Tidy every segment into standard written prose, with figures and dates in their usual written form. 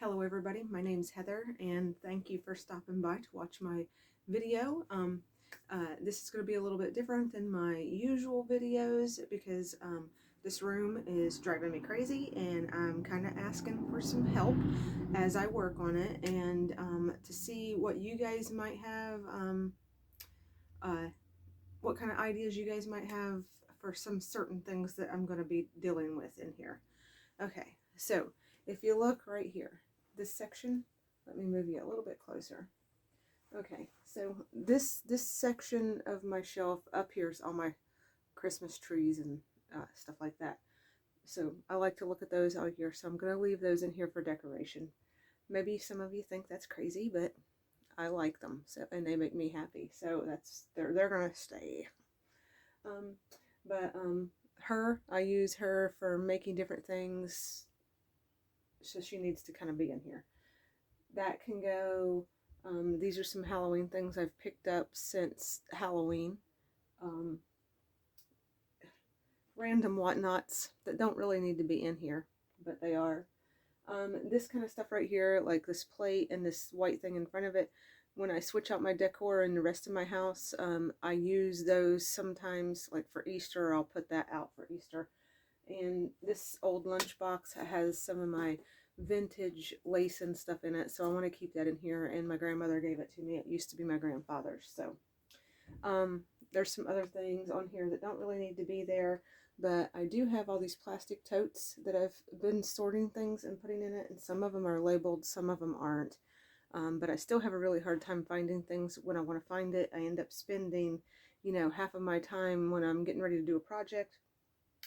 Hello everybody, my name's Heather and thank you for stopping by to watch my video. This is going to be a little bit different than my usual videos because this room is driving me crazy and I'm kind of asking for some help as I work on it and to see what you guys might have, what kind of ideas you guys might have for some certain things that I'm going to be dealing with in here. Okay, so if you look right here, this section, let me move you a little bit closer. Okay, so this section of my shelf up here is all my Christmas trees and stuff like that. So I like to look at those out here, so I'm going to leave those in here for decoration. Maybe some of you think that's crazy, but I like them, so and they make me happy. So they're going to stay. Um, but I use her for making different things, so she needs to kind of be in here. That can go, these are some Halloween things I've picked up since Halloween. Random whatnots that don't really need to be in here, but they are. This kind of stuff right here, like this plate and this white thing in front of it, when I switch out my decor in the rest of my house, I use those sometimes, like for Easter, I'll put that out for Easter. And this old lunchbox has some of my vintage lace and stuff in it, so I want to keep that in here, and my grandmother gave it to me. It used to be my grandfather's. So there's some other things on here that don't really need to be there, but I do have all these plastic totes that I've been sorting things and putting in it, and some of them are labeled, some of them aren't. But I still have a really hard time finding things when I want to find it. I end up spending, half of my time when I'm getting ready to do a project.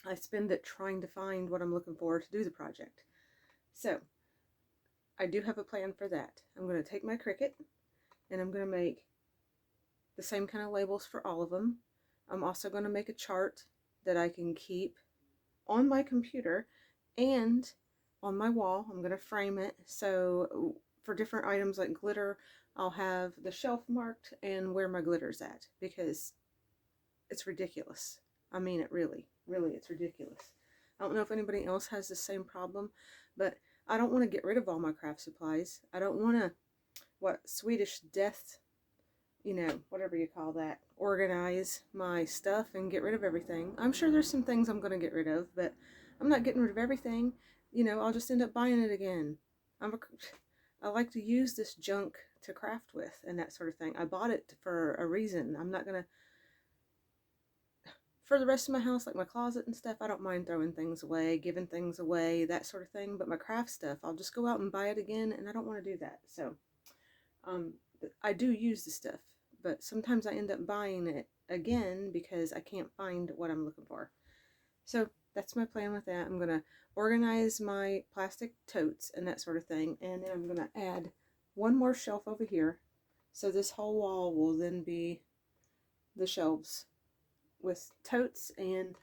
I spend it trying to find what I'm looking for to do the project. So I do have a plan for that. I'm going to take my Cricut and I'm going to make the same kind of labels for all of them. I'm also going to make a chart that I can keep on my computer and on my wall. I'm going to frame it, so for different items like glitter, I'll have the shelf marked and where my glitter's at, because it's ridiculous. I mean it really, it's ridiculous. I don't know if anybody else has the same problem, but I don't want to get rid of all my craft supplies. I don't want to, Swedish death, whatever you call that, organize my stuff and get rid of everything. I'm sure there's some things I'm going to get rid of, but I'm not getting rid of everything. I'll just end up buying it again. I like to use this junk to craft with and that sort of thing. I bought it for a reason. I'm not going to, for the rest of my house, like my closet and stuff, I don't mind throwing things away, giving things away, that sort of thing. But my craft stuff, I'll just go out and buy it again, and I don't want to do that. So I do use the stuff, but sometimes I end up buying it again because I can't find what I'm looking for. So that's my plan with that. I'm going to organize my plastic totes and that sort of thing, and then I'm going to add one more shelf over here. So this whole wall will then be the shelves with totes and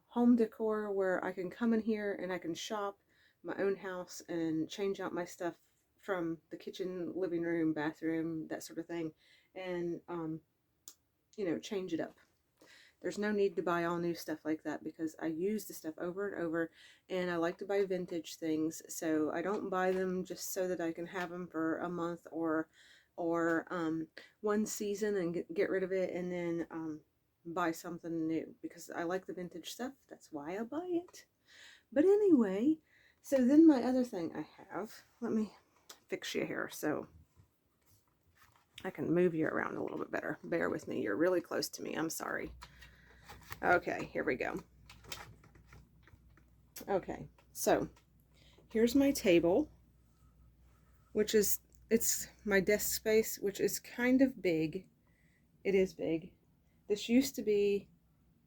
home decor, where I can come in here and I can shop my own house and change out my stuff from the kitchen, living room, bathroom, that sort of thing, and change it up. There's no need to buy all new stuff like that because I use the stuff over and over, and I like to buy vintage things, so I don't buy them just so that I can have them for a month or one season and get rid of it and then buy something new, because I like the vintage stuff. That's why I buy it. But anyway, so then my other thing I have, let me fix you here so I can move you around a little bit better. Bear with me, you're really close to me, I'm sorry. Okay, here we go. Okay, so here's my table, which is, it's my desk space, which is kind of big. It is big. This used to be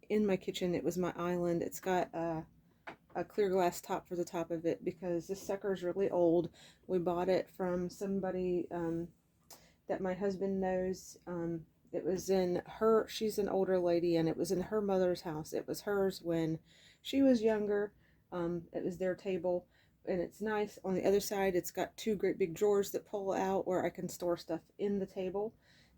in my kitchen. It was my island. It's got a clear glass top for the top of it because this sucker is really old. We bought it from somebody that my husband knows. It was in her, she's an older lady, and it was in her mother's house. It was hers when she was younger. It was their table, and it's nice. On the other side, it's got two great big drawers that pull out where I can store stuff in the table.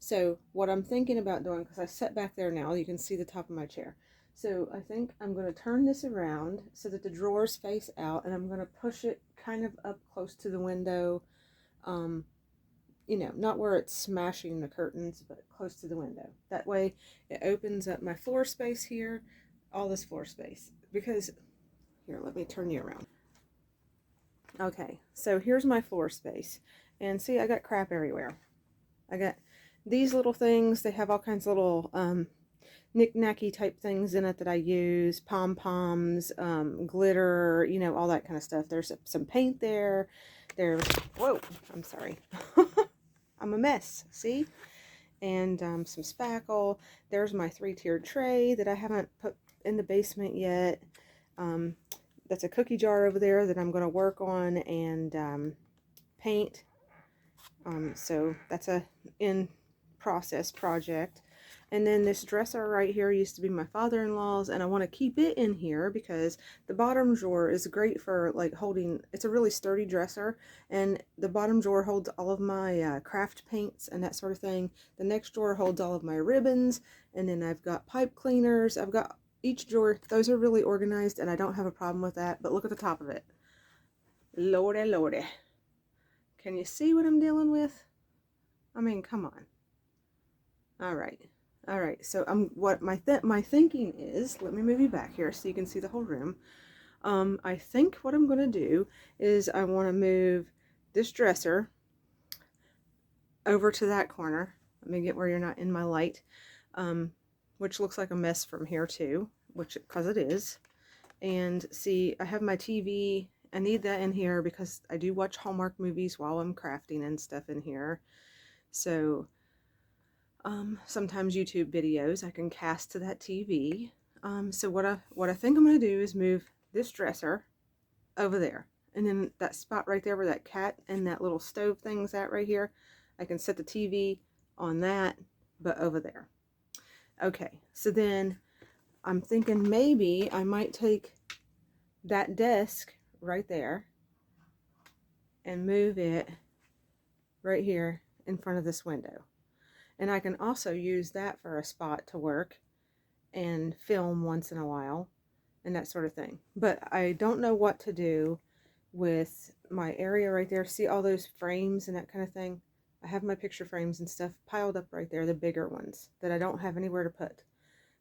So what I'm thinking about doing, because I sit back there now, you can see the top of my chair. So I think I'm going to turn this around so that the drawers face out, and I'm going to push it kind of up close to the window. Um, you know, not where it's smashing the curtains, but close to the window. That way it opens up my floor space here, all this floor space. Because, here, let me turn you around. Okay, so here's my floor space. And see, I got crap everywhere. I got these little things. They have all kinds of little knick-knacky type things in it that I use. Pom-poms, glitter, you know, all that kind of stuff. There's some paint there. There's, whoa, I'm sorry. I'm a mess, see? And some spackle. There's my 3-tiered tray that I haven't put in the basement yet. That's a cookie jar over there that I'm going to work on and paint. So that's a in process project. And then this dresser right here used to be my father-in-law's, and I want to keep it in here because the bottom drawer is great for like holding, it's a really sturdy dresser, and the bottom drawer holds all of my craft paints and that sort of thing. The next drawer holds all of my ribbons, and then I've got pipe cleaners. I've got each drawer. Those are really organized, and I don't have a problem with that, but look at the top of it. Lordy, lordy. Can you see what I'm dealing with? I mean, come on. All right. All right. So what my thinking is, let me move you back here so you can see the whole room. I think what I'm going to do is I want to move this dresser over to that corner. Let me get where you're not in my light. Which looks like a mess from here too, because it is. And see, I have my TV. I need that in here because I do watch Hallmark movies while I'm crafting and stuff in here. So sometimes YouTube videos I can cast to that TV. So what I think I'm going to do is move this dresser over there. And then that spot right there where that cat and that little stove thing's at right here, I can set the TV on that, but over there. Okay, so then I'm thinking maybe I might take that desk right there and move it right here in front of this window. And I can also use that for a spot to work and film once in a while and that sort of thing. But I don't know what to do with my area right there. See all those frames and that kind of thing? I have my picture frames and stuff piled up right there, the bigger ones that I don't have anywhere to put.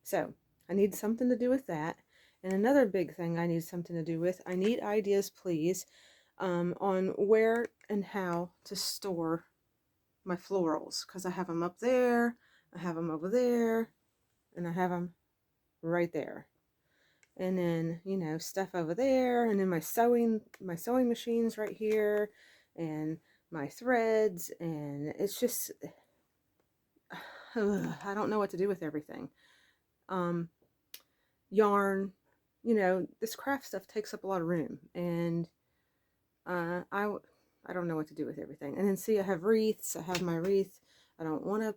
So I need something to do with that. And another big thing I need something to do with, I need ideas, please, on where and how to store my florals, because I have them up there, I have them over there, and I have them right there. And then, you know, stuff over there, and then my sewing machines right here, and my threads, and it's just, I don't know what to do with everything. Yarn, you know, this craft stuff takes up a lot of room, and I don't know what to do with everything. And then see, I have wreaths. I have my wreath. I don't want to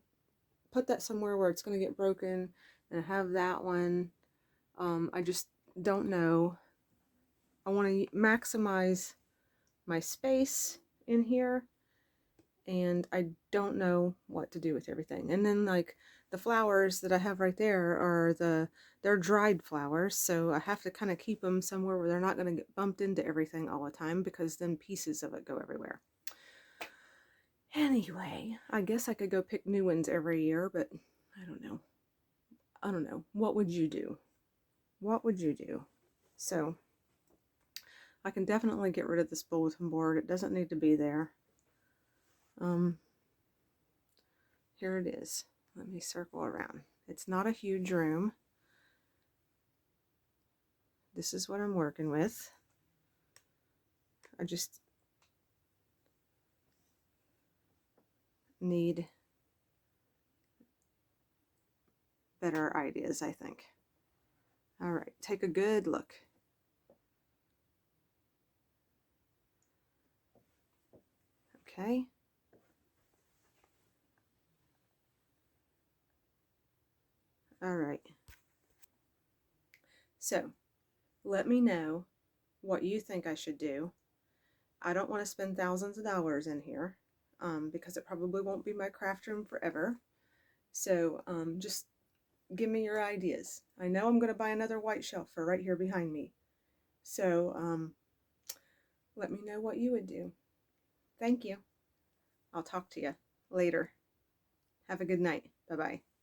put that somewhere where it's going to get broken. And I have that one. I just don't know. I want to maximize my space in here, and I don't know what to do with everything. And then like the flowers that I have right there are they're dried flowers, so I have to kind of keep them somewhere where they're not going to get bumped into everything all the time, because then pieces of it go everywhere. Anyway, I guess I could go pick new ones every year, but I don't know. I don't know. What would you do? What would you do? So I can definitely get rid of this bulletin board. It doesn't need to be there. Here it is. Let me circle around. It's not a huge room. This is what I'm working with. I just need better ideas, I think. All right, take a good look. Okay. All right. So, let me know what you think I should do. I don't want to spend thousands of dollars in here because it probably won't be my craft room forever. So, just give me your ideas. I know I'm going to buy another white shelf for right here behind me. So let me know what you would do. Thank you. I'll talk to you later. Have a good night. Bye-bye.